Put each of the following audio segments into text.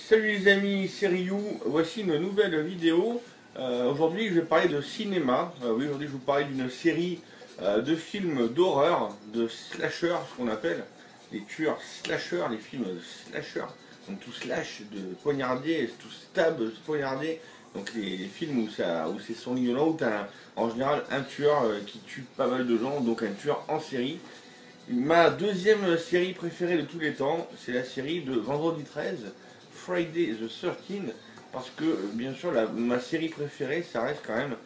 Salut les amis, c'est Ryu. Voici une nouvelle vidéo. Aujourd'hui je vais parler de cinéma. Oui, aujourd'hui je vais vous parler d'une série de films d'horreur, de slasher, ce qu'on appelle les tueurs slasher, les films slasher. Donc tout slash, de poignarder, tout stab, poignarder. Donc les films où c'est sanguinolent, où tu as en général un tueur qui tue pas mal de gens, donc un tueur en série. Ma deuxième série préférée de tous les temps, c'est la série de Vendredi 13, Friday the 13th, parce que bien sûr ma série préférée, ça reste quand même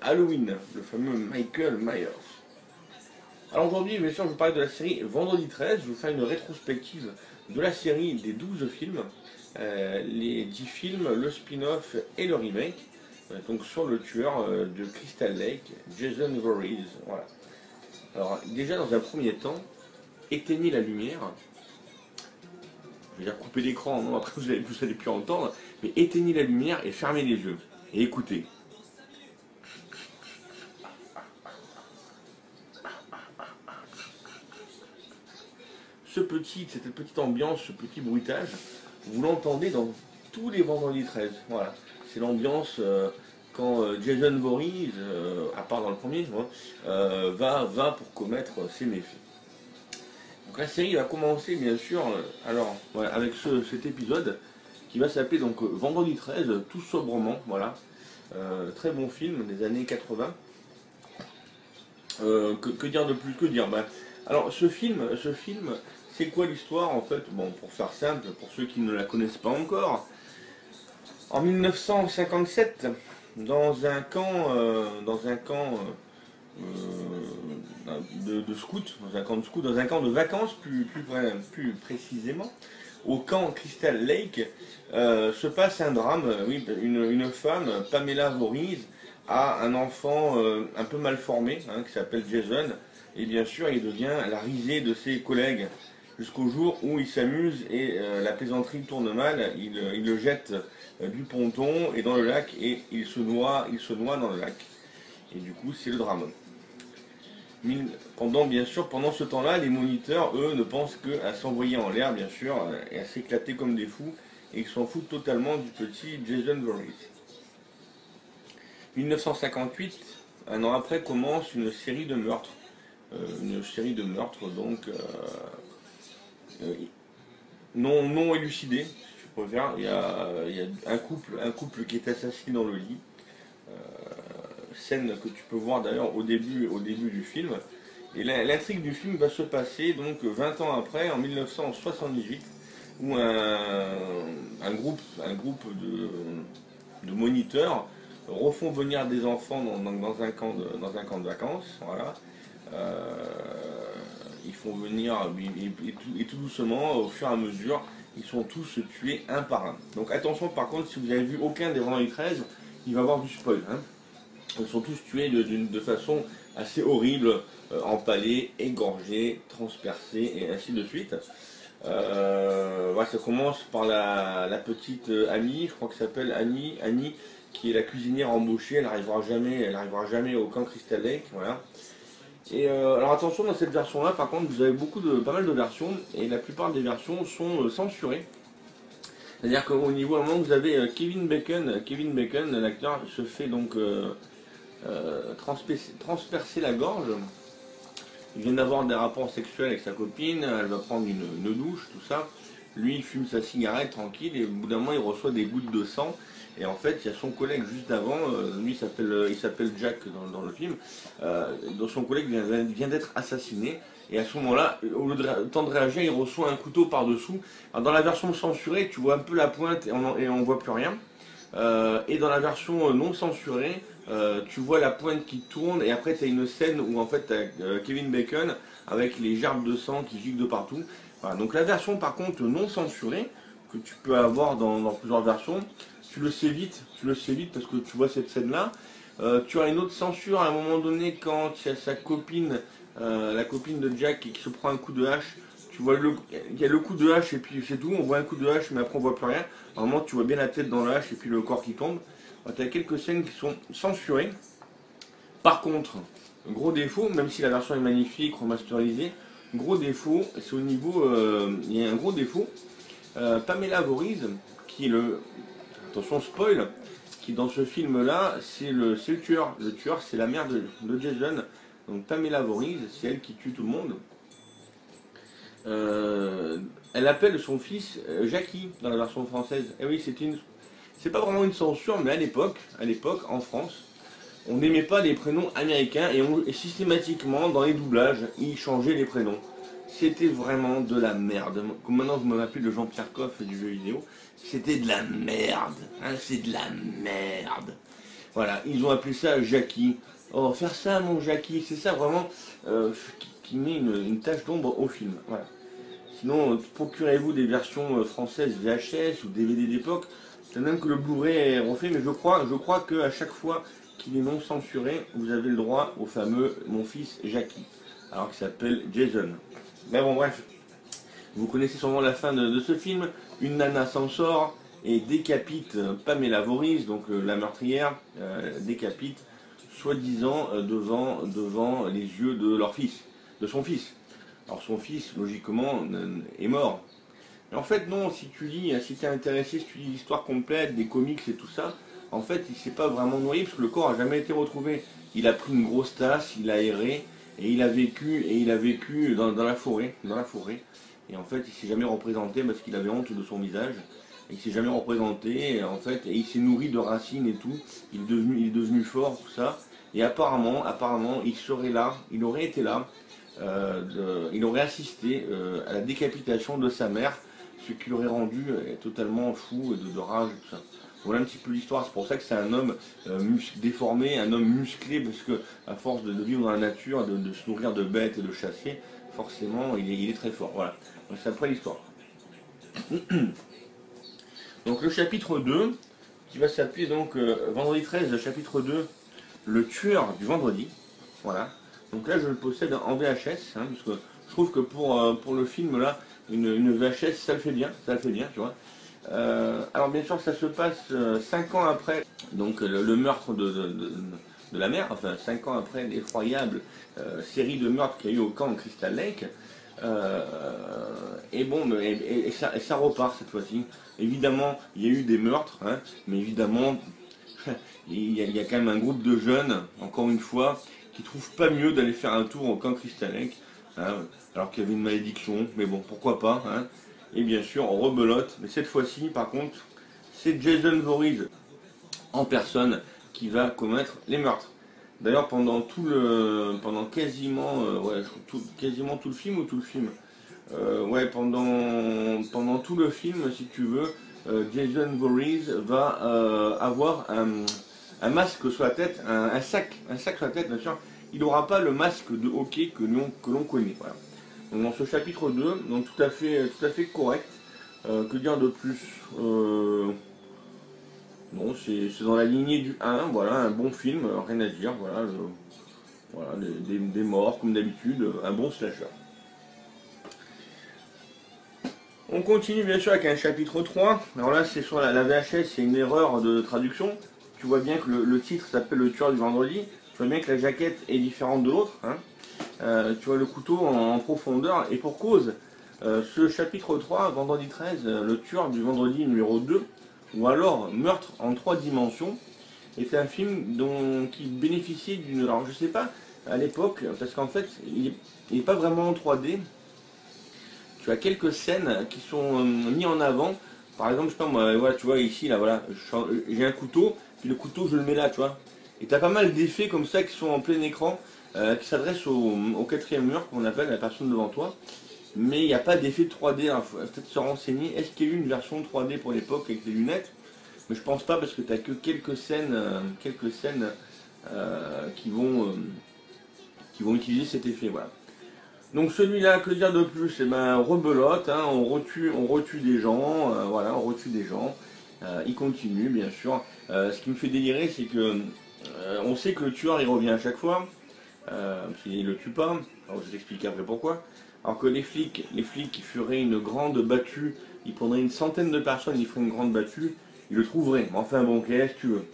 Halloween, le fameux Michael Myers. Alors aujourd'hui, bien sûr, je vais parler de la série Vendredi 13, je vais vous faire une rétrospective de la série des 12 films, les 10 films, le spin-off et le remake, donc sur le tueur de Crystal Lake, Jason Voorhees, voilà. Alors déjà dans un premier temps, éteignez la lumière. Je vais dire couper l'écran, non, après vous allez plus entendre, mais éteignez la lumière et fermez les yeux. Et écoutez. Cette petite ambiance, ce petit bruitage, vous l'entendez dans tous les vendredis 13. Voilà. C'est l'ambiance quand Jason Voorhees, à part dans le premier, va pour commettre ses méfaits. Donc la série va commencer bien sûr voilà, avec cet épisode qui va s'appeler donc Vendredi 13, tout sobrement, voilà. Très bon film des années 80. Que dire de plus, que dire alors ce film, c'est quoi l'histoire en fait? Bon, pour faire simple, pour ceux qui ne la connaissent pas encore, en 1957, dans un camp de scouts, dans un camp de scouts, dans un camp de vacances plus précisément, au camp Crystal Lake, se passe un drame. Oui, une femme, Pamela Voorhees, a un enfant un peu mal formé, qui s'appelle Jason, et bien sûr il devient la risée de ses collègues, jusqu'au jour où il s'amuse et la plaisanterie tourne mal, il le jette du ponton et dans le lac, et il se noie dans le lac. Et du coup c'est le drame. Pendant ce temps-là, les moniteurs, eux, ne pensent qu'à s'envoyer en l'air, bien sûr, et à s'éclater comme des fous, et ils s'en foutent totalement du petit Jason Voorhees. 1958, un an après, commence une série de meurtres. Donc non élucidés, si tu préfères. Il y a un couple qui est assassiné dans le lit. Scène que tu peux voir d'ailleurs au début du film. Et l'intrigue du film va se passer donc 20 ans après, en 1978, où un groupe de moniteurs refont venir des enfants dans un camp de vacances. Voilà. Ils font venir, et tout doucement, au fur et à mesure, ils sont tous tués un par un. Donc attention, par contre, si vous n'avez vu aucun des Vendredi 13, il va y avoir du spoil. Ils sont tous tués de façon assez horrible, empalés, égorgés, transpercés, et ainsi de suite. Voilà, ça commence par la petite Annie, je crois qu'elle s'appelle Annie, qui est la cuisinière embauchée. Elle n'arrivera jamais au camp Crystal Lake, voilà. Et alors attention, dans cette version-là, par contre, vous avez pas mal de versions, et la plupart des versions sont censurées. C'est-à-dire qu'au niveau, à un moment, vous avez Kevin Bacon, l'acteur, se fait donc transpercer la gorge. Il vient d'avoir des rapports sexuels avec sa copine, elle va prendre une douche, tout ça. Lui, il fume sa cigarette tranquille, et au bout d'un moment, il reçoit des gouttes de sang. Et en fait, il y a son collègue juste avant, lui il s'appelle Jack dans le film, dont son collègue vient d'être assassiné. Et à ce moment-là, au lieu de temps de réagir, il reçoit un couteau par-dessous. Dans la version censurée, tu vois un peu la pointe et on voit plus rien. Et dans la version non censurée, tu vois la pointe qui tourne, et après tu as une scène où en fait tu as Kevin Bacon avec les gerbes de sang qui giclent de partout. Voilà. Donc la version par contre non censurée, que tu peux avoir dans plusieurs versions, tu le sais vite parce que tu vois cette scène-là. Tu as une autre censure à un moment donné quand il y a sa copine, la copine de Jack qui se prend un coup de hache. Tu vois il y a le coup de hache et puis c'est tout, on voit un coup de hache mais après on voit plus rien. Normalement tu vois bien la tête dans la hache et puis le corps qui tombe. Tu as quelques scènes qui sont censurées. Par contre, gros défaut, même si la version est magnifique, remasterisée, gros défaut, c'est au niveau, il y a un gros défaut. Pamela Voorhees, qui est le... Attention, spoil, qui dans ce film-là, c'est le tueur. Le tueur, c'est la mère de Jason, donc Pamela Voorhees, c'est elle qui tue tout le monde. Elle appelle son fils Jackie dans la version française. Et oui, c'est pas vraiment une censure, mais à l'époque, en France, on n'aimait pas les prénoms américains et systématiquement dans les doublages, ils changeaient les prénoms. C'était vraiment de la merde. Comme maintenant vous m'appelez le Jean-Pierre Coff du jeu vidéo, c'était de la merde. Hein, c'est de la merde. Voilà, ils ont appelé ça Jackie. Oh, faire ça mon Jackie, c'est ça vraiment qui met une tache d'ombre au film. Voilà. Sinon, procurez-vous des versions françaises VHS ou DVD d'époque. C'est même que le Blu-ray est refait, mais je crois qu'à chaque fois qu'il est non censuré, vous avez le droit au fameux Mon fils Jackie, alors qu'il s'appelle Jason. Mais bon, bref, vous connaissez sûrement la fin de ce film. Une nana s'en sort et décapite Pamela Voorhees, donc la meurtrière, décapite, soi-disant devant les yeux de leur fils, de son fils. Alors son fils, logiquement, est mort. Mais en fait, non, si tu es intéressé, si tu lis l'histoire complète, des comics et tout ça, en fait, il ne s'est pas vraiment noyé, parce que le corps n'a jamais été retrouvé. Il a pris une grosse tasse, il a erré, et il a vécu dans la forêt. Et en fait, il s'est jamais représenté parce qu'il avait honte de son visage. Il s'est jamais représenté, et en fait, et il s'est nourri de racines et tout. Il est devenu fort, tout ça. Et apparemment, il serait là, il aurait été là, il aurait assisté à la décapitation de sa mère, ce qui l'aurait rendu totalement fou de rage et tout ça. Voilà un petit peu l'histoire, c'est pour ça que c'est un homme déformé, un homme musclé, parce que à force de vivre dans la nature, de se nourrir de bêtes et de chasser, forcément il est très fort. Voilà, donc c'est après l'histoire. Donc le chapitre 2, qui va s'appeler donc vendredi 13, chapitre 2, le tueur du vendredi. Voilà, donc là je le possède en VHS, hein, parce que je trouve que pour le film là, une VHS ça le fait bien, tu vois. Alors bien sûr ça se passe 5 ans après donc le meurtre de la mère, enfin 5 ans après l'effroyable série de meurtres qu'il y a eu au camp Crystal Lake. Et bon, ça repart cette fois-ci. Évidemment, il y a eu des meurtres, hein, mais évidemment, il y a quand même un groupe de jeunes, encore une fois, qui trouvent pas mieux d'aller faire un tour au camp Crystal Lake, hein, alors qu'il y avait une malédiction, mais bon, pourquoi pas, hein. Et bien sûr, on rebelote, mais cette fois-ci, par contre, c'est Jason Voorhees en personne qui va commettre les meurtres. D'ailleurs, pendant quasiment, quasiment tout le film ou tout le film, ouais, pendant tout le film, si tu veux, Jason Voorhees va avoir un masque sur la tête, un sac sur la tête, bien sûr. Il n'aura pas le masque de hockey que l'on connaît. Voilà. Donc dans ce chapitre 2, donc tout à fait correct. Que dire de plus bon, c'est dans la lignée du 1, voilà, un bon film, rien à dire, voilà, des morts comme d'habitude, un bon slasher. On continue bien sûr avec un chapitre 3, alors là c'est sur la VHS, c'est une erreur de traduction, tu vois bien que le titre s'appelle Le tueur du vendredi, tu vois bien que la jaquette est différente de l'autre, hein. Tu vois le couteau en profondeur, et pour cause, ce chapitre 3, vendredi 13, le tueur du vendredi numéro 2, ou alors Meurtre en 3 dimensions, est un film qui bénéficiait d'une... Alors je sais pas, à l'époque, parce qu'en fait, il n'est pas vraiment en 3D. Tu as quelques scènes qui sont mises en avant. Par exemple, je sais pas moi, voilà, tu vois ici, là, voilà, j'ai un couteau, puis le couteau, je le mets là, tu vois. Et tu as pas mal d'effets comme ça qui sont en plein écran, qui s'adressent au quatrième mur, qu'on appelle la personne devant toi. Mais il n'y a pas d'effet 3D, il faut peut-être se renseigner. Est-ce qu'il y a eu une version 3D pour l'époque avec des lunettes? Mais je pense pas, parce que tu n'as que quelques scènes qui vont utiliser cet effet. Voilà. Donc celui-là, que dire de plus? Eh ben, rebelote, hein, on retue des gens, voilà, on retue des gens. Il continue, bien sûr. Ce qui me fait délirer, c'est que on sait que le tueur il revient à chaque fois, il le tue pas. Alors je t'explique après pourquoi. Alors que les flics qui feraient une grande battue, ils prendraient une centaine de personnes, ils feraient une grande battue, ils le trouveraient. Mais enfin bon, qu'est-ce que tu veux?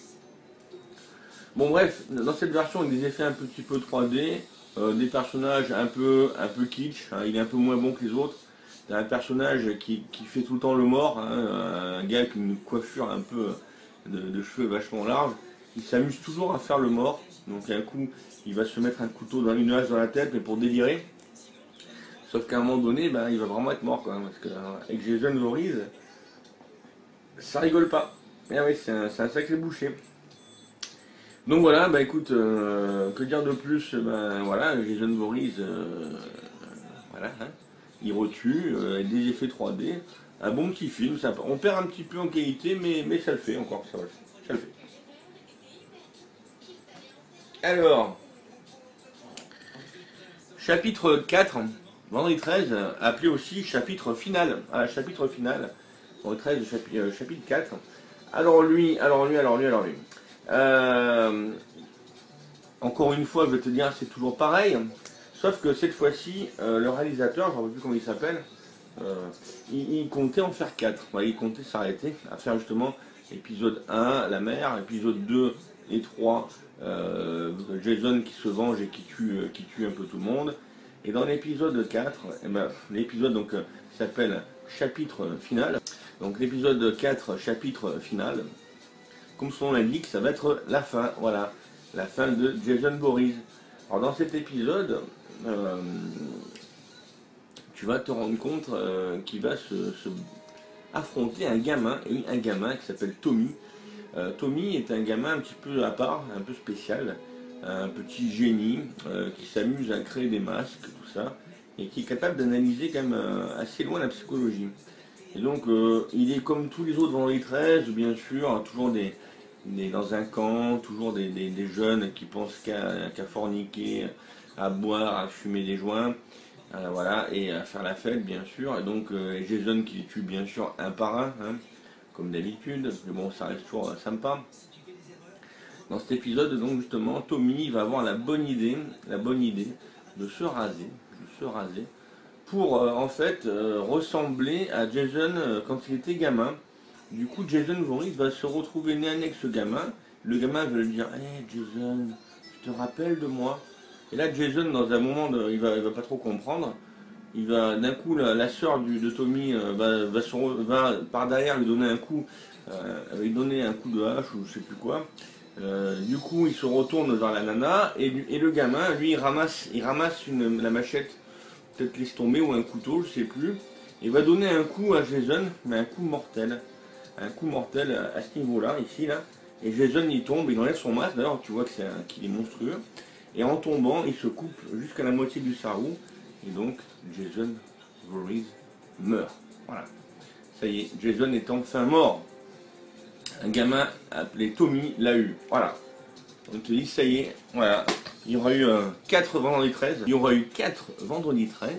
Bon bref, dans cette version, il y a des effets un petit peu 3D, des personnages un peu kitsch, hein, il est un peu moins bon que les autres. t'as un personnage qui fait tout le temps le mort, hein, un gars avec une coiffure un peu de cheveux vachement large. Il s'amuse toujours à faire le mort. Donc un coup, il va se mettre un couteau dans une hache dans la tête, mais pour délirer. Sauf qu'à un moment donné, ben, il va vraiment être mort quand même. Parce qu'avec Jason Voorhees, ça rigole pas. Et oui, c'est un sacré boucher. Donc voilà, bah écoute, que dire de plus? Ben voilà, Jason Voorhees, voilà, hein, il retue, des effets 3D, un bon petit film, ça, on perd un petit peu en qualité, mais ça le fait encore, ça le fait. Alors, chapitre 4, vendredi 13, appelé aussi chapitre final. Ah, chapitre final, vendredi 13, chapitre 4. Alors lui. Euh, Encore une fois, je vais te dire, c'est toujours pareil. Sauf que cette fois-ci, le réalisateur, je ne sais plus comment il s'appelle, il comptait en faire 4. Voilà, il comptait s'arrêter à faire justement épisode 1, la mer, épisode 2 et 3, Jason qui se venge et qui tue un peu tout le monde. Et dans l'épisode 4, eh ben, l'épisode donc s'appelle chapitre final. Donc l'épisode 4, chapitre final, comme son nom l'indique, ça va être la fin, voilà, la fin de Jason Voorhees. Alors dans cet épisode, tu vas te rendre compte qu'il va se affronter un gamin, et oui, un gamin qui s'appelle Tommy. Tommy est un gamin un petit peu à part, un peu spécial, un petit génie qui s'amuse à créer des masques, tout ça, et qui est capable d'analyser quand même assez loin la psychologie. Et donc il est comme tous les autres vendredi 13, bien sûr, hein, toujours dans un camp, toujours des jeunes qui pensent qu'à forniquer, à boire, à fumer des joints, voilà, et à faire la fête, bien sûr. Et donc Jason qui les tue bien sûr un par un, hein, comme d'habitude, mais bon, ça reste toujours sympa. Dans cet épisode, donc justement, Tommy va avoir la bonne idée de se raser, pour en fait ressembler à Jason quand il était gamin. Du coup, Jason Voorhees va se retrouver né avec ce gamin. Le gamin va lui dire: Hey Jason, tu te rappelles de moi? Et là, Jason, dans un moment, il va pas trop comprendre. Il va d'un coup, la sœur de Tommy va par derrière lui donner un coup, de hache ou je sais plus quoi. Du coup, il se retourne vers la nana et le gamin, lui, il ramasse la machette, peut-être laisse tomber, ou un couteau, je sais plus. Il va donner un coup à Jason, mais un coup mortel. Un coup mortel à ce niveau-là, ici, là. Et Jason, il tombe, il enlève son masque. D'ailleurs, tu vois qu'il est monstrueux. Et en tombant, il se coupe jusqu'à la moitié du sarrau. Et donc, Jason Voorhees meurt. Voilà. Ça y est, Jason est enfin mort. Un gamin appelé Tommy l'a eu. Voilà. On te dit, ça y est, voilà. Il y aura eu 4 vendredi 13. Il y aura eu 4 vendredi 13.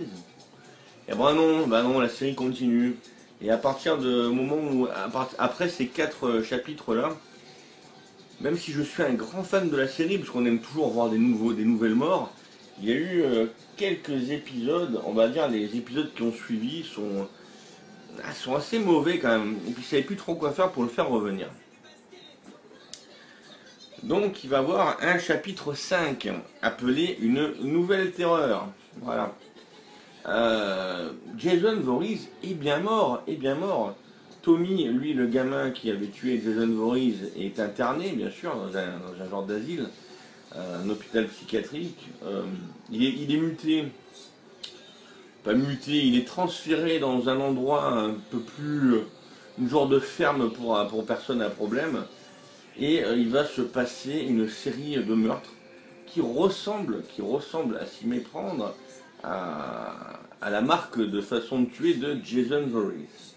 Et bah non, la série continue. Et à partir du moment où, après ces 4 chapitres-là, même si je suis un grand fan de la série, parce qu'on aime toujours voir des nouvelles morts, il y a eu quelques épisodes, on va dire les épisodes qui ont suivi sont assez mauvais quand même. Et puis je savais plus trop quoi faire pour le faire revenir. Donc il va y avoir un chapitre 5, appelé Une nouvelle terreur. Voilà. Jason Voorhees est bien mort, Tommy, lui, le gamin qui avait tué Jason Voorhees, est interné, bien sûr, dans un genre d'asile, un hôpital psychiatrique. Il est muté, pas muté, il est transféré dans un endroit un peu plus, une genre de ferme pour personnes à problème, et il va se passer une série de meurtres qui ressemble à s'y méprendre à la marque de façon de tuer de Jason Voorhees.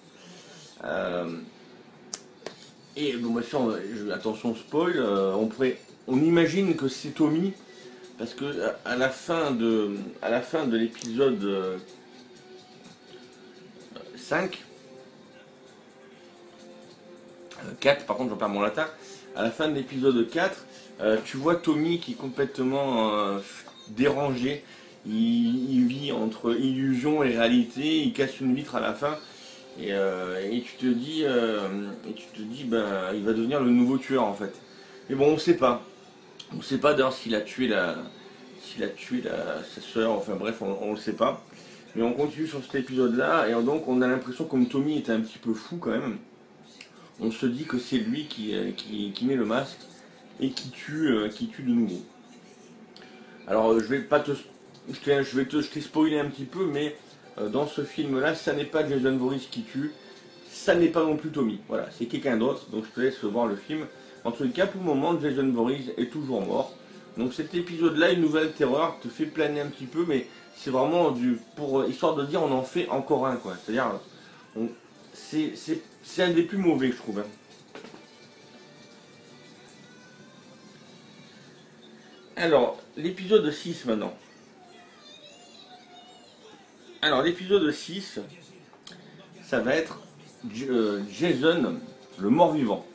Et bon, bien sûr, attention spoil, on imagine que c'est Tommy, parce que à la fin de l'épisode 5, 4, par contre j'en perds mon latin, à la fin de l'épisode 4, tu vois Tommy qui est complètement dérangé. Il vit entre illusion et réalité, il casse une vitre à la fin, et tu te dis, ben, il va devenir le nouveau tueur en fait. Mais bon, on sait pas d'ailleurs s'il a tué sa soeur, enfin bref, on le sait pas. Mais on continue sur cet épisode-là, et donc on a l'impression, comme Tommy était un petit peu fou quand même, on se dit que c'est lui qui met le masque et qui tue de nouveau. Alors je vais pas te, je t'ai spoilé un petit peu, mais dans ce film-là, ça n'est pas Jason Voorhees qui tue, ça n'est pas non plus Tommy. Voilà, c'est quelqu'un d'autre, donc je te laisse voir le film. En tout cas, pour le moment, Jason Voorhees est toujours mort. Donc cet épisode-là, une nouvelle terreur, te fait planer un petit peu, mais c'est vraiment histoire de dire on en fait encore un, quoi. C'est-à-dire, c'est un des plus mauvais, je trouve. Hein. Alors, l'épisode 6 maintenant. Alors, l'épisode 6, ça va être Jason, le mort-vivant.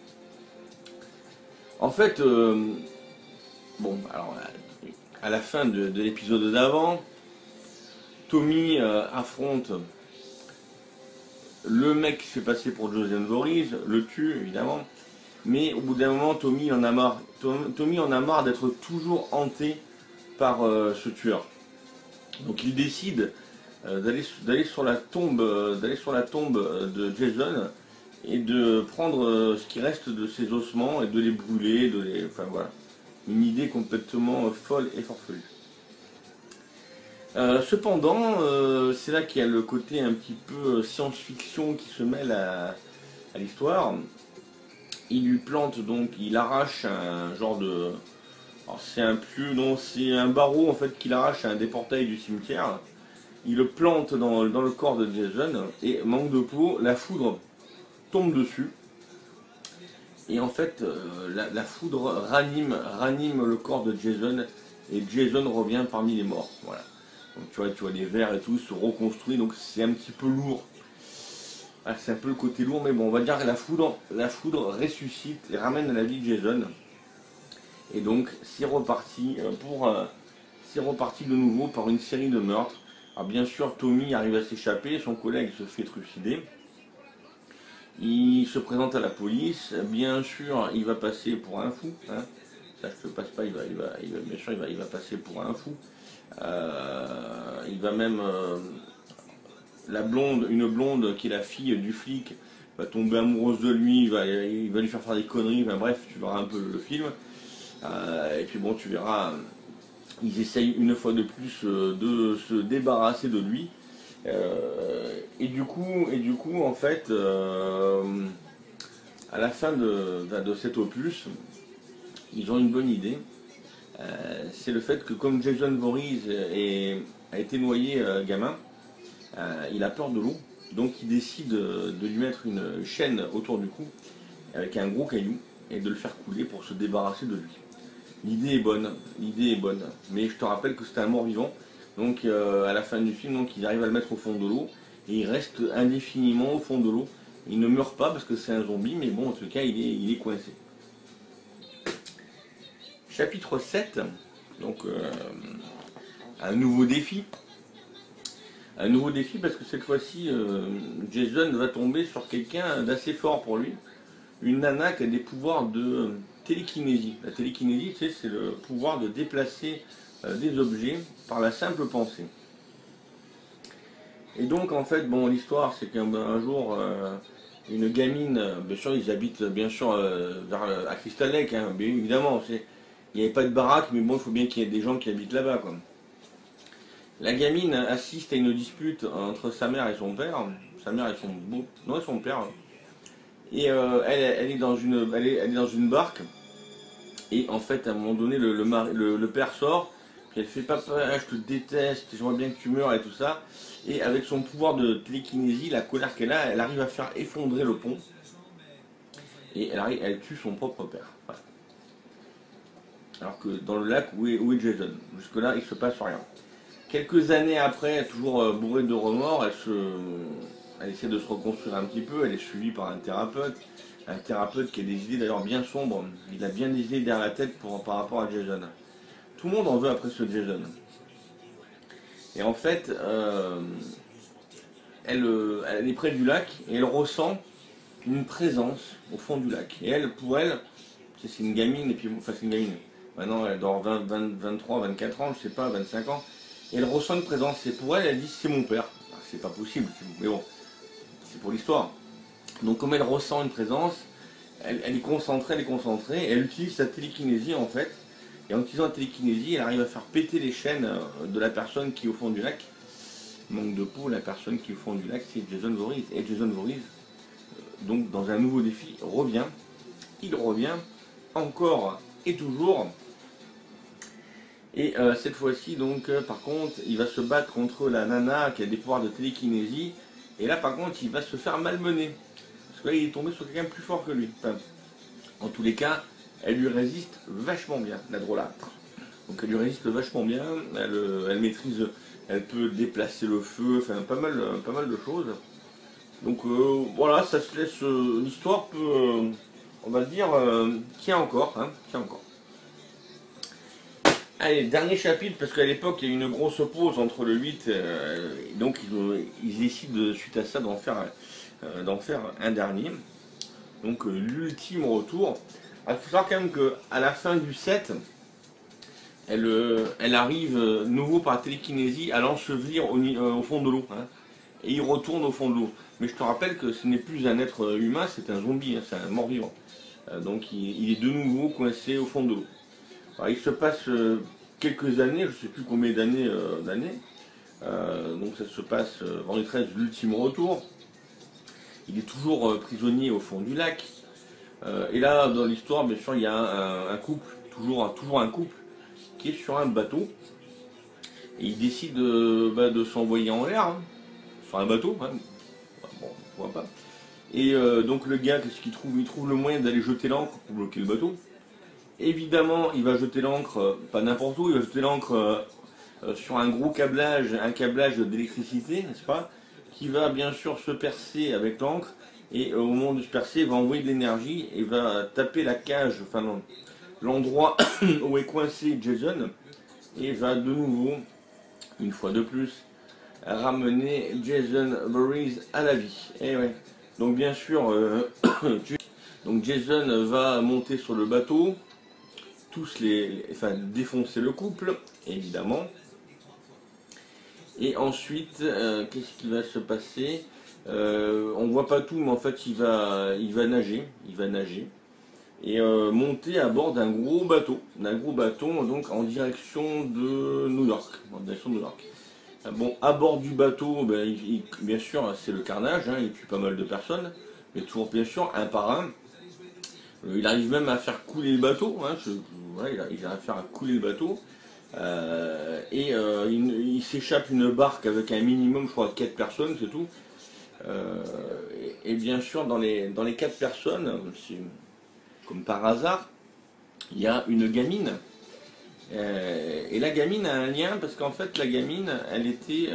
En fait, bon, alors, à la fin de l'épisode d'avant, Tommy affronte le mec qui se fait passer pour Jason Voorhees, le tue évidemment, mais au bout d'un moment, Tommy en a marre. Tommy en a marre d'être toujours hanté par ce tueur. Donc il décide d'aller sur la tombe, de Jason et de prendre ce qui reste de ses ossements et de les brûler, enfin voilà, une idée complètement folle et farfelue. Cependant, c'est là qu'il y a le côté un petit peu science-fiction qui se mêle à l'histoire. Il lui plante donc, il arrache un genre de... Alors c'est un pieu, non, c'est un barreau en fait qu'il arrache à un des portails du cimetière. Il le plante dans le corps de Jason et manque de peau, la foudre tombe dessus. Et en fait, la foudre ranime le corps de Jason et Jason revient parmi les morts. Voilà. Donc tu vois les vers et tout se reconstruit, donc c'est un petit peu lourd. Ah, c'est un peu le côté lourd, mais bon, on va dire que la foudre ressuscite et ramène à la vie Jason. Et donc c'est reparti c'est reparti de nouveau par une série de meurtres. Alors bien sûr, Tommy arrive à s'échapper, son collègue se fait trucider. Il se présente à la police, bien sûr, il va passer pour un fou. Hein. Ça, je te passe pas, bien sûr, il va passer pour un fou. Il va même une blonde qui est la fille du flic va tomber amoureuse de lui, il va lui faire des conneries, enfin, bref, tu verras un peu le film. Et puis bon, tu verras, ils essayent une fois de plus de se débarrasser de lui. Et du coup, en fait, à la fin de cet opus, ils ont une bonne idée. C'est le fait que comme Jason Voorhees a été noyé gamin, il a peur de l'eau, donc il décide de lui mettre une chaîne autour du cou avec un gros caillou et de le faire couler pour se débarrasser de lui. L'idée est bonne, mais je te rappelle que c'est un mort-vivant, donc à la fin du film, donc, ils arrivent à le mettre au fond de l'eau et il reste indéfiniment au fond de l'eau. Il ne meurt pas parce que c'est un zombie, mais bon, en tout cas, il est coincé. Chapitre 7, donc un nouveau défi. Un nouveau défi parce que cette fois-ci, Jason va tomber sur quelqu'un d'assez fort pour lui. Une nana qui a des pouvoirs de télékinésie. La télékinésie, c'est le pouvoir de déplacer des objets par la simple pensée. Et donc, en fait, bon, l'histoire, c'est qu'un jour, une gamine, bien sûr, ils habitent bien sûr à Crystal Lake, hein, bien évidemment, il n'y avait pas de baraque, mais bon, il faut bien qu'il y ait des gens qui habitent là-bas, quoi. La gamine assiste à une dispute entre sa mère et son père, sa mère et son beau, non, son père, et elle est dans une barque, et en fait, à un moment donné, le père sort, puis elle fait papa, je te déteste, j'aimerais bien que tu meurs et tout ça, et avec son pouvoir de télékinésie, la colère qu'elle a, elle arrive à faire effondrer le pont, et elle tue son propre père. Voilà. Alors que dans le lac, où est Jason? Jusque-là, il ne se passe rien. Quelques années après, toujours bourrée de remords, elle essaie de se reconstruire un petit peu, elle est suivie par un thérapeute qui a des idées d'ailleurs bien sombres, il a bien des idées derrière la tête par rapport à Jason. Tout le monde en veut après ce Jason. Et en fait, elle est près du lac et elle ressent une présence au fond du lac. Et elle, pour elle, c'est une gamine, et puis, enfin c'est une gamine, maintenant elle doit avoir 23, 24 ans, je sais pas, 25 ans. et elle ressent une présence. Et pour elle, elle dit c'est mon père. C'est pas possible, mais bon, c'est pour l'histoire. Donc comme elle ressent une présence, elle est concentrée, et elle utilise sa télékinésie en fait. Et en utilisant la télékinésie, elle arrive à faire péter les chaînes de la personne qui est au fond du lac. Manque de peau, la personne qui est au fond du lac, c'est Jason Voorhees. Et Jason Voorhees, donc dans un nouveau défi, revient. Il revient encore et toujours. Et cette fois-ci, donc, par contre, il va se battre contre la nana qui a des pouvoirs de télékinésie. Et là, par contre, il va se faire malmener. Parce que là, il est tombé sur quelqu'un plus fort que lui. Enfin, en tous les cas, elle lui résiste vachement bien, la drôlâtre. Donc elle lui résiste vachement bien, elle maîtrise, elle peut déplacer le feu, enfin pas mal de choses. Donc voilà, ça se laisse, l'histoire peut, on va dire, tient encore, tient encore. Allez, dernier chapitre, parce qu'à l'époque il y a eu une grosse pause entre le 8, donc ils décident suite à ça d'en faire un dernier. Donc l'ultime retour. Il faut savoir quand même qu'à la fin du 7, elle arrive nouveau par télékinésie à l'ensevelir au fond de l'eau. Et il retourne au fond de l'eau. Mais je te rappelle que ce n'est plus un être humain, c'est un zombie, c'est un mort-vivant. Donc il est de nouveau coincé au fond de l'eau. Alors, il se passe quelques années, je ne sais plus combien d'années. Donc ça se passe Vendredi 13, l'ultime retour. Il est toujours prisonnier au fond du lac. Et là, dans l'histoire, bien sûr, il y a un couple, toujours un couple, qui est sur un bateau. Et il décide de s'envoyer en l'air, sur un bateau. Bon, pourquoi pas. Et donc le gars, qu'est-ce qu'il trouve? Il trouve le moyen d'aller jeter l'ancre pour bloquer le bateau. Évidemment, il va jeter l'ancre, pas n'importe où, il va jeter l'ancre sur un gros câblage, un câblage d'électricité, n'est-ce pas? Qui va bien sûr se percer avec l'encre. Et au moment de se percer, il va envoyer de l'énergie et va taper la cage, enfin l'endroit où est coincé Jason, et va de nouveau, une fois de plus, ramener Jason Voorhees à la vie. Et ouais. Donc bien sûr, donc Jason va monter sur le bateau, défoncer le couple, évidemment. Et ensuite, qu'est-ce qui va se passer? On voit pas tout, mais en fait il va nager, et monter à bord d'un gros bateau, donc en direction de New York, Bon, à bord du bateau, bien sûr c'est le carnage, il tue pas mal de personnes, mais toujours bien sûr un par un. Il arrive même à faire couler le bateau, il arrive à faire couler le bateau. Il s'échappe une barque avec un minimum, je crois, 4 personnes, c'est tout. Et bien sûr, dans les 4 personnes, comme par hasard, il y a une gamine. Et la gamine a un lien parce qu'en fait, la gamine, elle était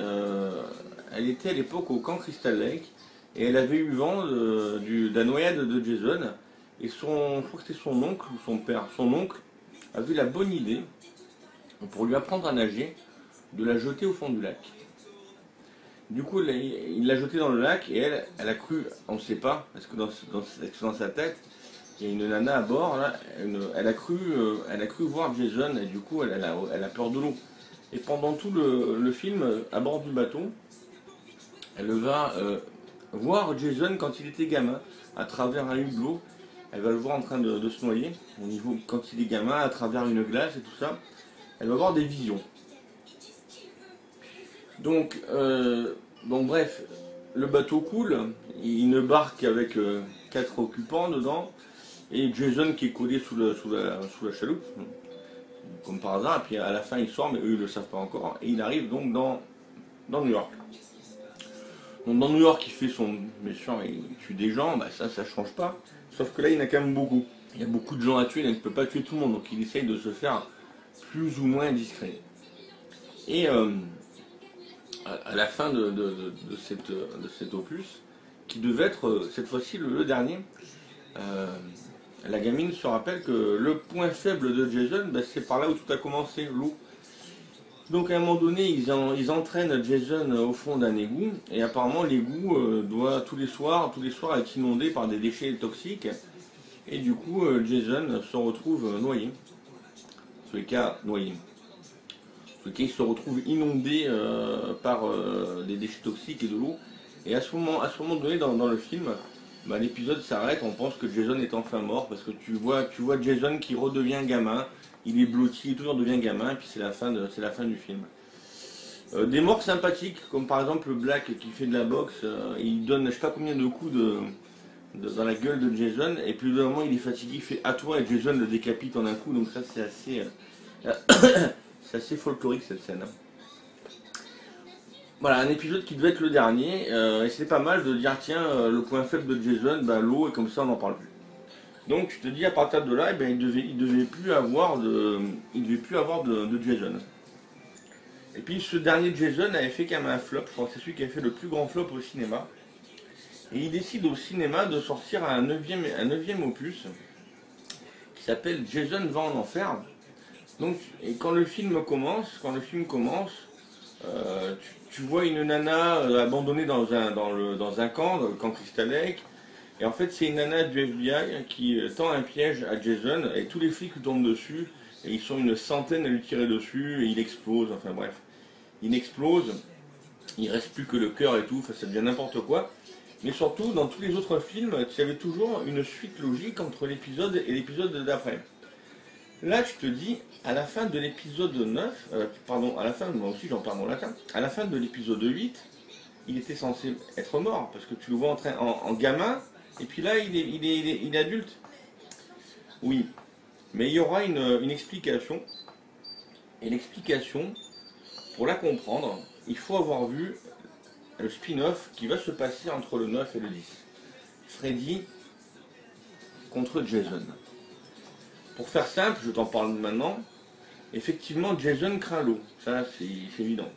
à l'époque au camp Crystal Lake et elle avait eu vent de la noyade de Jason. Et je crois que c'était son oncle ou son père, son oncle, avait la bonne idée, pour lui apprendre à nager, de la jeter au fond du lac. Du coup, il l'a jetée dans le lac et elle a cru, on ne sait pas, parce que dans sa tête, il y a une nana à bord, là, elle a cru voir Jason et du coup, elle a peur de l'eau. Et pendant tout le film, à bord du bateau, elle va voir Jason quand il était gamin, à travers un hublot. Elle va le voir en train de se noyer, quand il est gamin, à travers une glace et tout ça. Elle va avoir des visions. Donc bref, le bateau coule, une barque avec 4 occupants dedans, et Jason qui est collé sous la chaloupe, comme par hasard, et puis à la fin il sort, mais eux ils ne le savent pas encore, et il arrive donc dans New York. Donc dans New York il fait bien sûr il tue des gens, ça change pas, sauf que là il y en a quand même beaucoup. Il y a beaucoup de gens à tuer, donc il ne peut pas tuer tout le monde, donc il essaye de se faire plus ou moins discret. Et à la fin de cet opus, qui devait être cette fois-ci le dernier, la gamine se rappelle que le point faible de Jason, c'est par là où tout a commencé, l'eau. Donc à un moment donné, ils entraînent Jason au fond d'un égout, et apparemment l'égout doit tous les soirs être inondé par des déchets toxiques, et du coup Jason se retrouve noyé. En tous les cas, noyé. qui se retrouve inondé par des déchets toxiques et de l'eau. Et à ce moment donné dans le film, bah, l'épisode s'arrête, on pense que Jason est enfin mort, parce que tu vois Jason qui redevient gamin, il est blotti, il toujours devient gamin, et puis c'est la fin du film. Des morts sympathiques, comme par exemple le Black qui fait de la boxe, il donne je sais pas combien de coups dans la gueule de Jason, et puis au bout d'un moment il est fatigué, il fait à toi, et Jason le décapite en un coup, donc ça c'est assez, c'est assez folklorique cette scène. Voilà, un épisode qui devait être le dernier, et c'est pas mal de dire tiens, le point faible de Jason, bah, l'eau, et comme ça on n'en parle plus. Donc je te dis à partir de là, eh ben, il devait plus avoir de Jason. Et puis ce dernier Jason avait fait quand même un flop, je crois que c'est celui qui a fait le plus grand flop au cinéma. Et il décide au cinéma de sortir un neuvième opus qui s'appelle Jason va en enfer. Donc, et quand le film commence, tu vois une nana abandonnée dans un camp, dans le camp Crystal Lake. Et en fait, c'est une nana du FBI qui tend un piège à Jason et tous les flics lui tombent dessus. Et ils sont une centaine à lui tirer dessus et il explose. Enfin bref, il explose. Il reste plus que le cœur et tout. Enfin, ça devient n'importe quoi. Mais surtout, dans tous les autres films, tu avais toujours une suite logique entre l'épisode et l'épisode d'après. Là, tu te dis, à la fin de l'épisode 9, à la fin, moi aussi j'en parle en latin, à la fin de l'épisode 8, il était censé être mort, parce que tu le vois en gamin, et puis là, il est adulte. Oui, mais il y aura une explication, et l'explication, pour la comprendre, il faut avoir vu le spin-off qui va se passer entre le 9 et le 10. Freddy contre Jason. Pour faire simple, je t'en parle maintenant, effectivement Jason craint l'eau, ça c'est évident.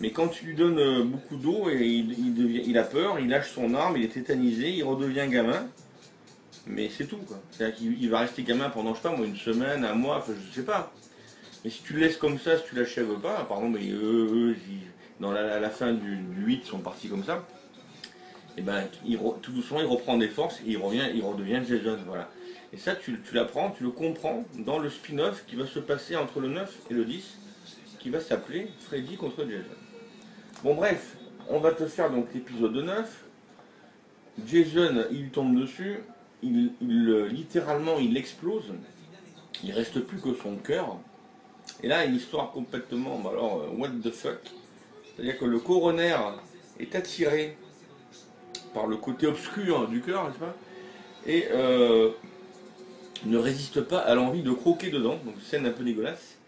Mais quand tu lui donnes beaucoup d'eau, et il a peur, il lâche son arme, il est tétanisé, il redevient gamin, mais c'est tout quoi. C'est-à-dire qu'il va rester gamin pendant, je sais pas moi, une semaine, un mois, enfin je sais pas. Mais si tu le laisses comme ça, si tu l'achèves pas, par exemple, dans la fin du 8 ils sont partis comme ça, et ben tout doucement il reprend des forces et il redevient Jason, voilà. Et ça, tu l'apprends, tu le comprends dans le spin-off qui va se passer entre le 9 et le 10, qui va s'appeler Freddy contre Jason. Bon bref, on va te faire donc l'épisode 9. Jason, il tombe dessus, littéralement il explose, il reste plus que son cœur. Et là, une histoire complètement, alors, what the fuck. C'est-à-dire que le coroner est attiré par le côté obscur du cœur, n'est-ce pas, et ne résiste pas à l'envie de croquer dedans, donc scène un peu dégueulasse.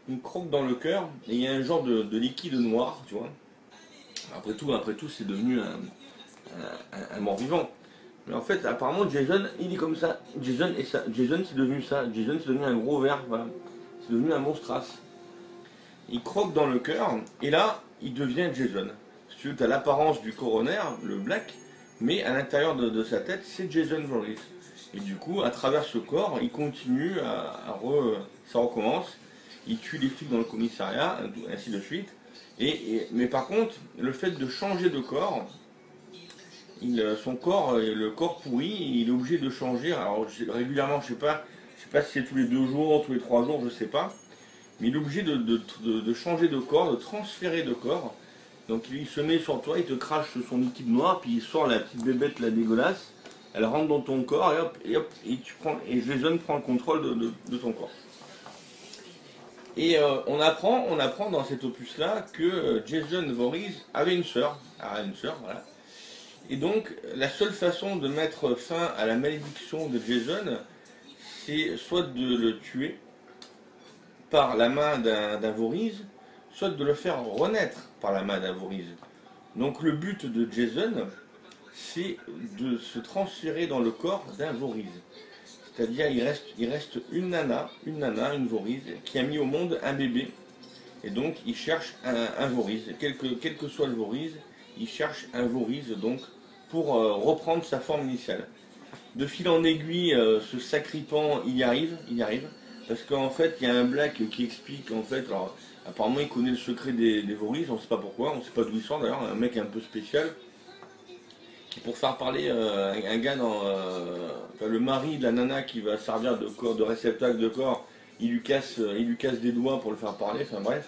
Il croque dans le cœur et il y a un genre de liquide noir, tu vois. Après tout, c'est devenu un mort-vivant. Mais en fait, apparemment, Jason, il est comme ça. Jason, c'est devenu ça. Jason, c'est devenu un gros ver, voilà. C'est devenu un monstrace. Il croque dans le cœur et là, il devient Jason. Si tu veux, tu as l'apparence du coroner, le Black, mais à l'intérieur de sa tête, c'est Jason Voorhees. Et du coup, à travers ce corps, il continue ça recommence. Il tue les flics dans le commissariat, ainsi de suite. Mais par contre, le fait de changer de corps, son corps, le corps pourri, il est obligé de changer. Alors régulièrement, je sais pas si c'est tous les 2 jours, tous les 3 jours, je sais pas. Mais il est obligé de changer de corps, de transférer de corps. Donc il se met sur toi, il te crache son liquide noir, puis il sort la petite bébête la dégueulasse. Elle rentre dans ton corps et Jason prend le contrôle de ton corps. Et on apprend dans cet opus-là que Jason Voorhees avait une sœur, voilà. Et donc la seule façon de mettre fin à la malédiction de Jason, c'est soit de le tuer par la main d'un Voorhees, soit de le faire renaître par la main d'un Voorhees. Donc le but de Jason, c'est de se transférer dans le corps d'un Voorhees. C'est-à-dire il reste une nana, une Voorhees, qui a mis au monde un bébé. Et donc il cherche un Voorhees. Quel que soit le Voorhees, il cherche un Voorhees donc, pour reprendre sa forme initiale. De fil en aiguille, ce sacripant, il y arrive. Parce qu'en fait, il y a un Black qui explique, en fait, alors, apparemment il connaît le secret des Voorhees, on ne sait pas pourquoi, on ne sait pas d'où il sort d'ailleurs, un mec un peu spécial. Pour faire parler un gars le mari de la nana qui va servir de réceptacle de corps, il lui casse des doigts pour le faire parler, enfin bref.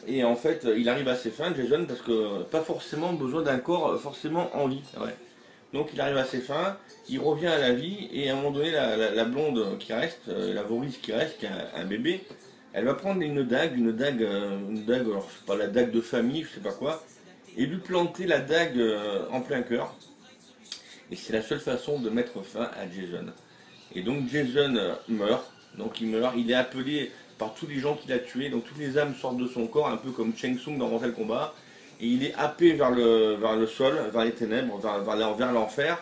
Et en fait, il arrive à ses fins, Jason, parce que pas forcément besoin d'un corps forcément en vie. Ouais. Donc il arrive à ses fins, il revient à la vie, et à un moment donné, la blonde qui reste, la Voris qui reste, qui a un bébé, elle va prendre une dague, alors je sais pas, la dague de famille, je sais pas quoi, et lui planter la dague en plein cœur. Et c'est la seule façon de mettre fin à Jason. Et donc Jason meurt, donc il meurt, il est appelé par tous les gens qu'il a tués, donc toutes les âmes sortent de son corps, un peu comme Shang Tsung dans Mortal Kombat, et il est happé vers le sol, vers les ténèbres, vers l'enfer,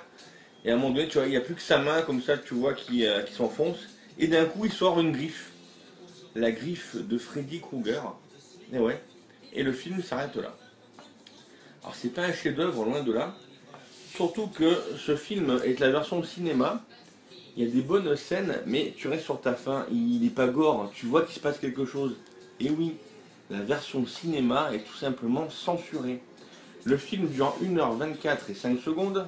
et à un moment donné, tu vois, il n'y a plus que sa main, comme ça, tu vois, qui s'enfonce, et d'un coup, il sort une griffe, la griffe de Freddy Krueger, et ouais, et le film s'arrête là. Alors c'est pas un chef-d'œuvre, loin de là, surtout que ce film est la version cinéma. Il y a des bonnes scènes, mais tu restes sur ta faim, il n'est pas gore, tu vois qu'il se passe quelque chose. Et oui, la version cinéma est tout simplement censurée. Le film dure 1h24 et 5 secondes,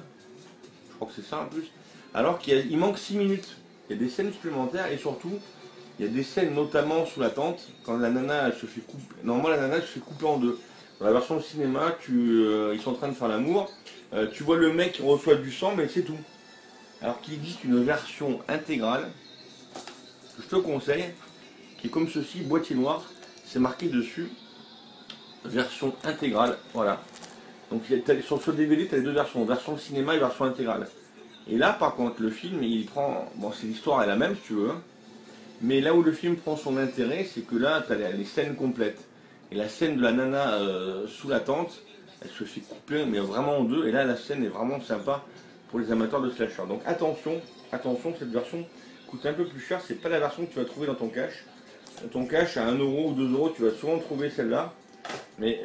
je crois que c'est ça en plus, alors qu'il manque 6 minutes. Il y a des scènes supplémentaires et surtout, il y a des scènes notamment sous la tente, quand la nana elle se fait couper. Normalement la nana elle se fait couper en deux. Dans la version cinéma, ils sont en train de faire l'amour, tu vois le mec qui reçoit du sang, mais c'est tout. Alors qu'il existe une version intégrale, que je te conseille, qui est comme ceci, boîtier noir, c'est marqué dessus, version intégrale, voilà. Donc sur ce DVD, tu as les deux versions, version cinéma et version intégrale. Et là, par contre, le film, il prend, bon, c'est l'histoire est la même, si tu veux, hein, mais là où le film prend son intérêt, c'est que là, tu as les scènes complètes. Et la scène de la nana sous la tente, elle se fait couper, mais vraiment en deux, et là, la scène est vraiment sympa pour les amateurs de slasher. Donc attention, cette version coûte un peu plus cher, c'est pas la version que tu vas trouver dans ton cache. Dans ton cache à 1 euro ou 2 euros, tu vas souvent trouver celle-là. Mais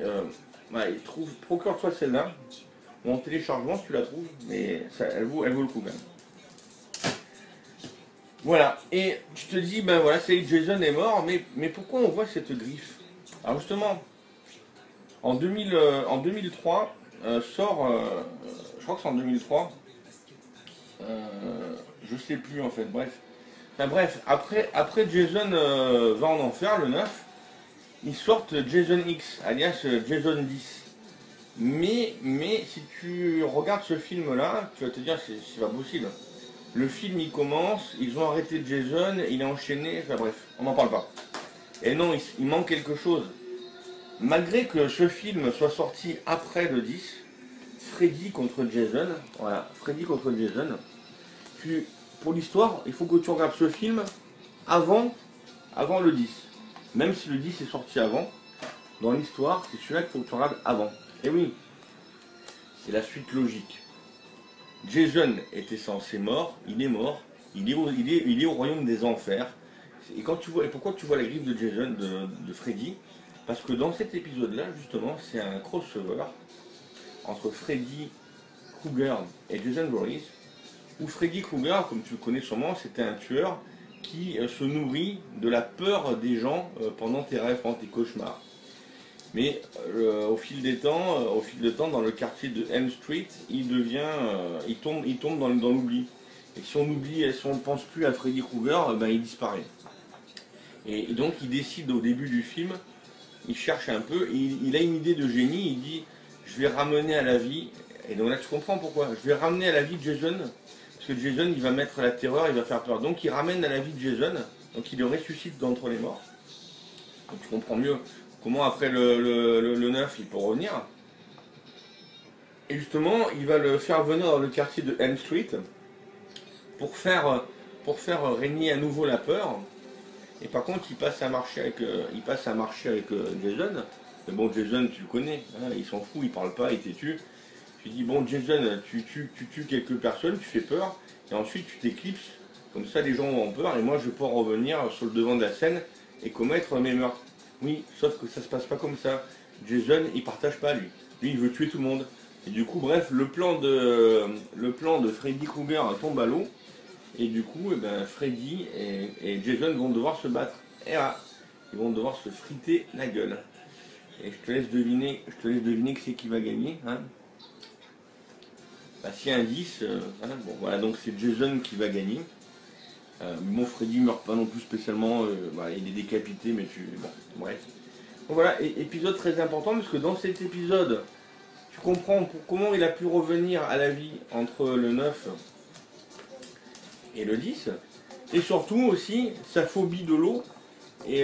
ouais, procure-toi celle-là, ou en téléchargement si tu la trouves, mais ça, elle vaut le coup quand même. Voilà, et tu te dis, ben voilà, c'est Jason est mort, mais pourquoi on voit cette griffe? Alors justement, en 2003, sort, je crois que c'est en 2003, je sais plus en fait, bref. Enfin bref, après Jason va en enfer, le 9, ils sortent Jason X, alias Jason 10. Mais si tu regardes ce film-là, tu vas te dire c'est pas possible. Le film il commence, ils ont arrêté Jason, il est enchaîné, enfin bref, on n'en parle pas. Et non, il manque quelque chose. Malgré que ce film soit sorti après le 10, Freddy contre Jason, voilà, Freddy contre Jason, pour l'histoire, il faut que tu regardes ce film avant le 10. Même si le 10 est sorti avant, dans l'histoire, c'est celui-là qu'il faut que tu regardes avant. Et oui, c'est la suite logique. Jason était censé mort, il est mort, il est au royaume des enfers. Et pourquoi tu vois la griffe de Jason, de Freddy? Parce que dans cet épisode-là, justement, c'est un crossover entre Freddy Krueger et Jason Voorhees, où Freddy Krueger, comme tu le connais sûrement, c'était un tueur qui se nourrit de la peur des gens pendant tes rêves, pendant tes cauchemars. Mais au fil des temps, dans le quartier de Elm Street, il tombe dans l'oubli. Et si on oublie, si on ne pense plus à Freddy Krueger, ben il disparaît. Et donc il décide au début du film, il cherche un peu, et il a une idée de génie, il dit je vais ramener à la vie, et donc là tu comprends pourquoi, je vais ramener à la vie Jason, parce que Jason il va mettre la terreur, il va faire peur. Donc il ramène à la vie Jason, donc il le ressuscite d'entre les morts. Donc tu comprends mieux comment après le 9 il peut revenir. Et justement il va le faire venir dans le quartier de Elm Street pour faire régner à nouveau la peur. Et par contre il passe à marcher avec Jason. Mais bon, Jason tu le connais, hein, il s'en fout, il parle pas, il têtu. Tu dis bon Jason, tu tues quelques personnes, tu fais peur, et ensuite tu t'éclipses, comme ça les gens ont peur, et moi je peux revenir sur le devant de la scène et commettre mes meurtres. Oui, sauf que ça se passe pas comme ça. Jason il partage pas lui. Lui il veut tuer tout le monde. Et du coup bref, le plan de Freddy Krueger tombe à l'eau, et du coup eh ben, Freddy et Jason vont devoir se battre. Et là, ils vont devoir se friter la gueule. Et je te laisse deviner que c'est qui va gagner. Hein. Bah, s'il y a un 10, hein, bon, voilà, donc c'est Jason qui va gagner. Mon Freddy meurt pas non plus spécialement, bah, il est décapité, mais bon, bref. Voilà, épisode très important parce que dans cet épisode, tu comprends comment il a pu revenir à la vie entre le 9 et le 10. Et surtout aussi sa phobie de l'eau. Et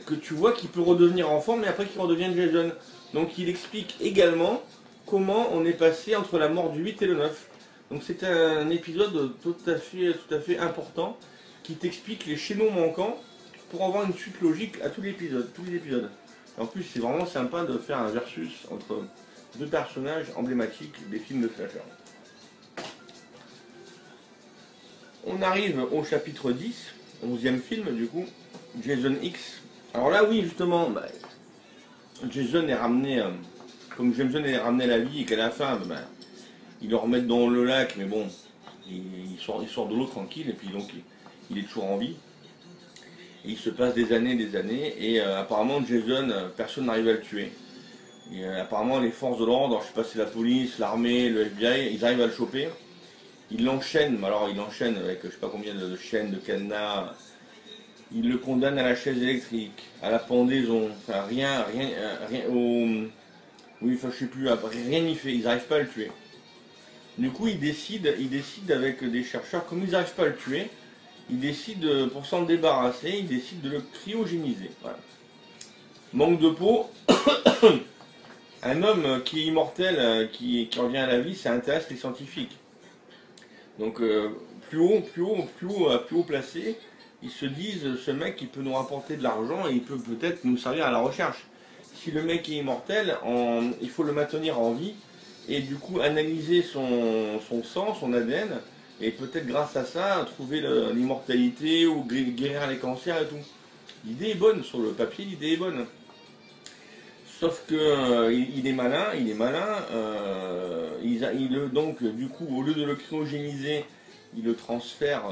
que tu vois qu'il peut redevenir enfant, mais après qu'il redevienne jeune. Donc il explique également comment on est passé entre la mort du 8 et le 9. Donc c'est un épisode tout à fait important qui t'explique les chaînons manquants pour avoir une suite logique à tous les épisodes. Et en plus c'est vraiment sympa de faire un versus entre deux personnages emblématiques des films de slasher. On arrive au chapitre 10, 11e film du coup, Jason X. Alors là oui justement, Jason est ramené, comme Jason est ramené à la vie et qu'à la fin, ils le remettent dans le lac, mais bon, il sort de l'eau tranquille et puis donc il est toujours en vie. Et il se passe des années et apparemment Jason, personne n'arrive à le tuer. Et apparemment les forces de l'ordre, je sais pas si c'est la police, l'armée, le FBI, ils arrivent à le choper. Ils l'enchaînent, alors ils l'enchaînent avec je sais pas combien de chaînes, de cadenas. Ils le condamnent à la chaise électrique, à la pendaison, enfin rien au... Oui, enfin je sais plus, rien n'y fait, ils n'arrivent pas à le tuer. Du coup ils décident avec des chercheurs, comme ils n'arrivent pas à le tuer, ils décident, pour s'en débarrasser, ils décident de le cryogéniser. Voilà. Manque de peau, un homme qui est immortel, qui revient à la vie, ça intéresse les scientifiques. Donc plus haut placé, ils se disent, ce mec il peut nous rapporter de l'argent et il peut peut-être nous servir à la recherche. Si le mec est immortel, il faut le maintenir en vie et du coup analyser son sang, son ADN, et peut-être grâce à ça trouver l'immortalité ou guérir les cancers et tout. L'idée est bonne, sur le papier l'idée est bonne. Sauf que il est malin, donc du coup au lieu de le cryogéniser, il le transfère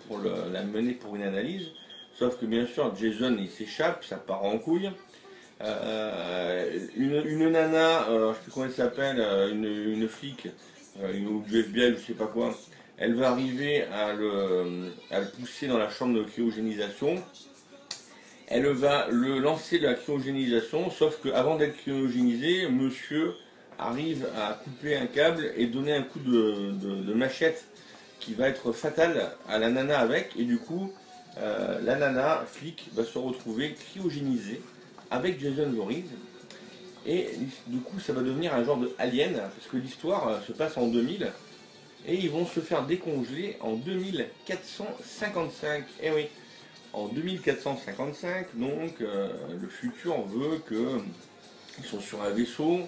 pour l'amener pour une analyse. Sauf que bien sûr Jason il s'échappe, ça part en couille. Une nana, je sais plus comment elle s'appelle, une flic, ou du FBI, je sais pas quoi, elle va arriver à le pousser dans la chambre de cryogénisation. Elle va le lancer de la cryogénisation, sauf qu'avant d'être cryogénisé, monsieur arrive à couper un câble et donner un coup de machette qui va être fatal à la nana avec, et du coup, la nana, flic, va se retrouver cryogénisée avec Jason Voorhees, et du coup ça va devenir un genre de alien, parce que l'histoire se passe en 2000, et ils vont se faire décongeler en 2455, eh oui, en 2455, donc le futur veut que ils sont sur un vaisseau,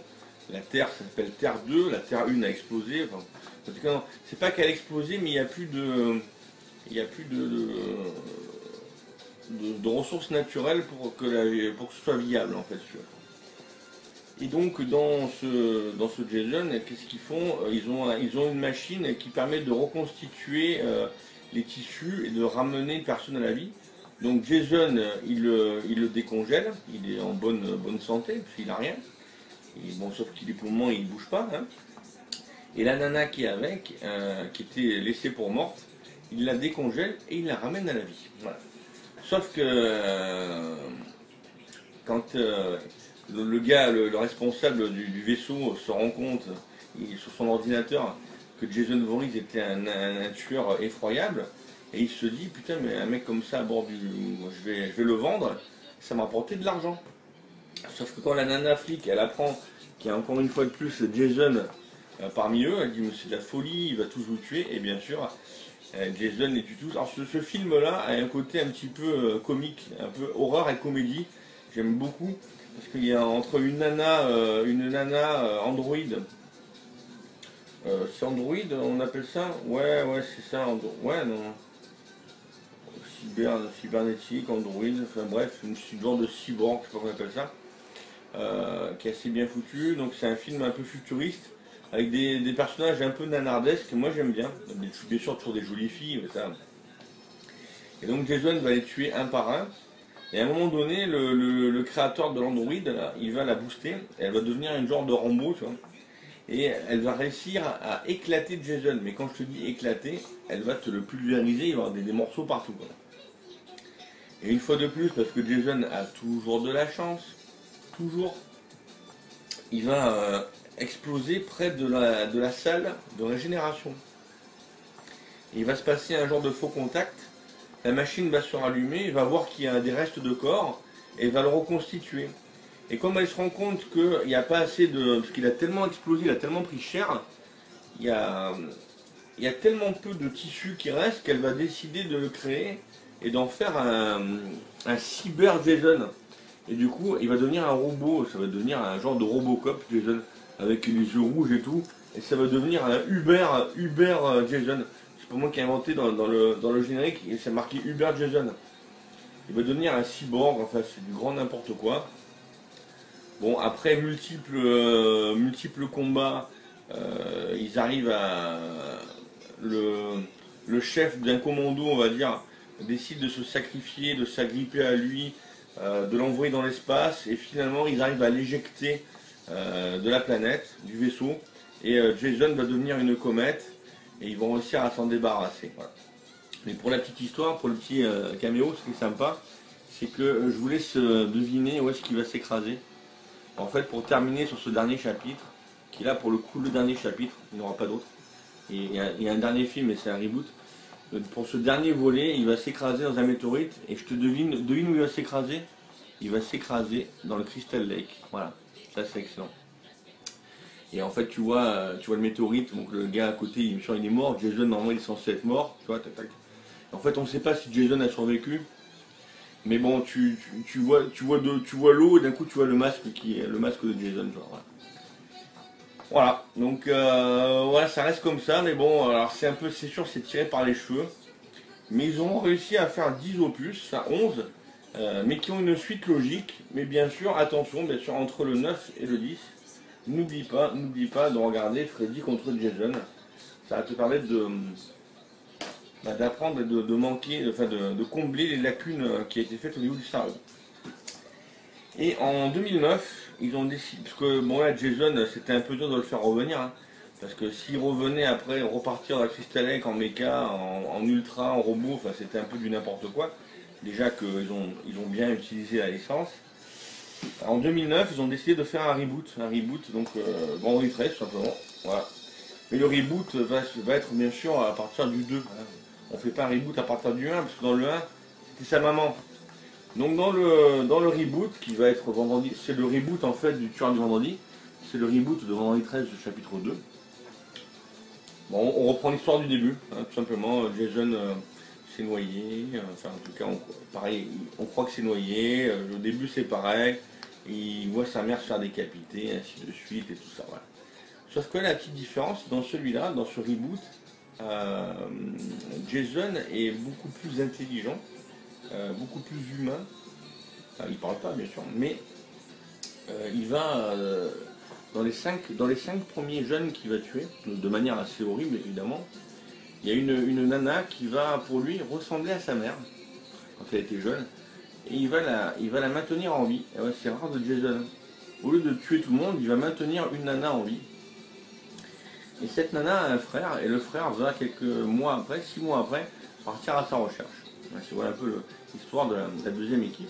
la Terre s'appelle Terre 2, la Terre 1 a explosé, enfin, en tout cas, c'est pas qu'elle a explosé, mais il n'y a plus de ressources naturelles pour que ce soit viable en fait. Et donc dans ce Jason, qu'est-ce qu'ils font? Ils ont une machine qui permet de reconstituer les tissus et de ramener une personne à la vie. Donc Jason, il le décongèle, il est en bonne santé, parce qu'il n'a rien. Et bon, sauf qu'il est pour le moment, il ne bouge pas. Hein. Et la nana qui est avec, qui était laissée pour morte, il la décongèle et il la ramène à la vie. Voilà. Sauf que quand le gars, le responsable du vaisseau se rend compte, sur son ordinateur, que Jason Voorhees était un tueur effroyable, et il se dit, putain, mais un mec comme ça à bord je vais le vendre, ça m'a apporté de l'argent. Sauf que quand la nana flic, elle apprend qu'il y a encore une fois de plus Jason parmi eux, elle dit, mais c'est de la folie, il va tous vous tuer, et bien sûr, Jason les tue tous. Alors ce film-là a un côté un petit peu comique, un peu horreur et comédie, j'aime beaucoup, parce qu'il y a entre une nana android, c'est android, on appelle ça? Ouais, c'est ça, ouais, non. Cybernétique, android, enfin bref, une genre de cyborg, je sais pas comment on appelle ça, qui est assez bien foutu. Donc c'est un film un peu futuriste, avec des personnages un peu nanardesques, moi j'aime bien. Bien sûr toujours des jolies filles, mais ça. Et donc Jason va les tuer un par un, et à un moment donné, le créateur de l'android, il va la booster, et elle va devenir une genre de Rambo, tu vois. Et elle va réussir à éclater Jason, mais quand je te dis éclater, elle va te le pulvériser, il va y avoir des morceaux partout, quoi. Et une fois de plus, parce que Jason a toujours de la chance, toujours, il va exploser près de la salle de régénération. Et il va se passer un genre de faux contact, la machine va se rallumer, il va voir qu'il y a des restes de corps, et il va le reconstituer. Et comme elle se rend compte qu'il n'y a pas assez de... Parce qu'il a tellement explosé, il a tellement pris cher, il y a tellement peu de tissu qui reste qu'elle va décider de le créer et d'en faire un cyber Jason. Et du coup, il va devenir un robot, ça va devenir un genre de Robocop Jason, avec les yeux rouges et tout, et ça va devenir un Uber Jason. C'est pas moi qui ai inventé dans le générique, c'est marqué Uber Jason. Il va devenir un cyborg, enfin c'est du grand n'importe quoi. Bon, après multiples combats, ils arrivent à... Le chef d'un commando, on va dire, décide de se sacrifier, de s'agripper à lui, de l'envoyer dans l'espace, et finalement ils arrivent à l'éjecter de la planète, du vaisseau, et Jason va devenir une comète, et ils vont réussir à s'en débarrasser. Voilà. Mais pour la petite histoire, pour le petit caméo, ce qui est sympa, c'est que je vous laisse deviner où est-ce qu'il va s'écraser. En fait, pour terminer sur ce dernier chapitre, qui est là pour le coup le dernier chapitre, il n'y aura pas d'autre. Il y a un dernier film et c'est un reboot. Pour ce dernier volet, il va s'écraser dans un météorite, et je te devine où il va s'écraser. Il va s'écraser dans le Crystal Lake. Voilà, ça c'est excellent. Et en fait, tu vois le météorite, donc le gars à côté, il est mort. Jason, normalement, il est censé être mort. Tu vois, tac, tac. En fait, on ne sait pas si Jason a survécu. Mais bon, tu vois l'eau, et d'un coup, tu vois le masque qui est le masque de Jason. Genre, voilà. Voilà, donc voilà, ça reste comme ça, mais bon, alors c'est sûr, c'est tiré par les cheveux. Mais ils ont réussi à faire 10 opus, enfin 11, mais qui ont une suite logique. Mais bien sûr, attention, bien sûr, entre le 9 et le 10, n'oublie pas de regarder Freddy contre Jason. Ça va te permettre d'apprendre et de manquer, enfin de combler les lacunes qui ont été faites au niveau du scénario. Et en 2009, ils ont décidé, parce que bon là, Jason, c'était un peu dur de le faire revenir, hein, parce que s'il revenait après repartir dans la Crystal Lake en méca, en ultra, en robot, enfin c'était un peu du n'importe quoi. Déjà qu'ils ont bien utilisé la licence. En 2009, ils ont décidé de faire un reboot donc vendredi 13 tout simplement. Voilà. Mais le reboot va être bien sûr à partir du 2. Hein. On fait pas un reboot à partir du 1, parce que dans le 1, c'était sa maman. Donc dans le reboot qui va être vendredi, c'est le reboot en fait du tueur du vendredi, c'est le reboot de vendredi 13 du chapitre 2. Bon, on reprend l'histoire du début, hein, tout simplement. Jason s'est noyé, enfin en tout cas pareil, on croit que c'est noyé, au début c'est pareil, il voit sa mère se faire décapiter, ainsi de suite et tout ça. Voilà. Sauf que la petite différence, dans celui-là, dans ce reboot, Jason est beaucoup plus intelligent. Beaucoup plus humain. Enfin, il parle pas bien sûr, mais il va dans les cinq premiers jeunes qu'il va tuer, de manière assez horrible évidemment. Il y a une nana qui va pour lui ressembler à sa mère quand elle était jeune, et il va la maintenir en vie. Et ouais, c'est rare de Jason. Au lieu de tuer tout le monde, il va maintenir une nana en vie. Et cette nana a un frère, et le frère va quelques mois après, 6 mois après, partir à sa recherche. C'est voilà un peu l'histoire de la deuxième équipe.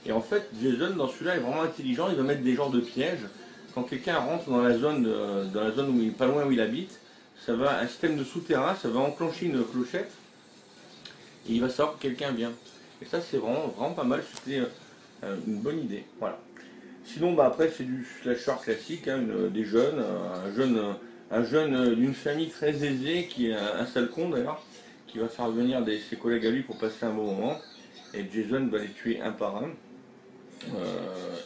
Et en fait, Jason, dans celui-là, est vraiment intelligent. Il va mettre des genres de pièges. Quand quelqu'un rentre dans la zone où il est pas loin où il habite, ça va un système de souterrain, ça va enclencher une clochette. Et il va savoir que quelqu'un vient. Et ça, c'est vraiment pas mal. C'était une bonne idée. Voilà. Sinon, après, c'est du slasher classique. Hein, des jeunes, un jeune d'une famille très aisée qui est un sale con d'ailleurs, qui va faire venir ses collègues à lui pour passer un bon moment, et Jason va les tuer un par un.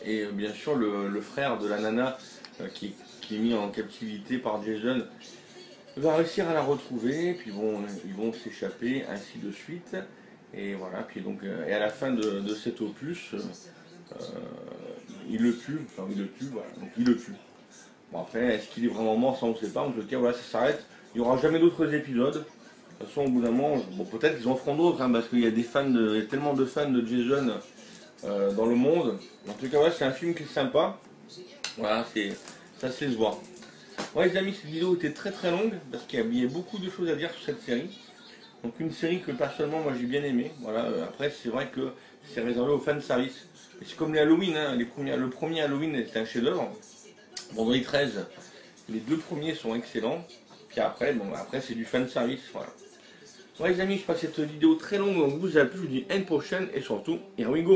Et bien sûr le frère de la nana qui est mis en captivité par Jason va réussir à la retrouver, puis ils vont s'échapper, ainsi de suite. Et voilà, puis donc et à la fin de cet opus, il le tue, voilà, donc il le tue. Bon après, est-ce qu'il est vraiment mort, ça on ne sait pas, en tout cas voilà, ça s'arrête, il n'y aura jamais d'autres épisodes. De toute façon, au bout d'un moment, bon, peut-être qu'ils en feront d'autres, hein, parce qu'il y a il y a tellement de fans de Jason dans le monde. En tout cas, ouais, c'est un film qui est sympa. Voilà, ça se laisse voir. Ouais, les amis, cette vidéo était très très longue, parce qu'il y a beaucoup de choses à dire sur cette série. Donc une série que personnellement moi j'ai bien aimé. Voilà, après c'est vrai que c'est réservé aux fans de service. Et c'est comme les Halloween, hein, le premier Halloween est un chef-d'œuvre. Vendredi 13, les deux premiers sont excellents. Puis après, bon, après c'est du fan service. Voilà. Bon les amis, je passe cette vidéo très longue, donc vous a plu, je vous dis à une prochaine et surtout, here we go.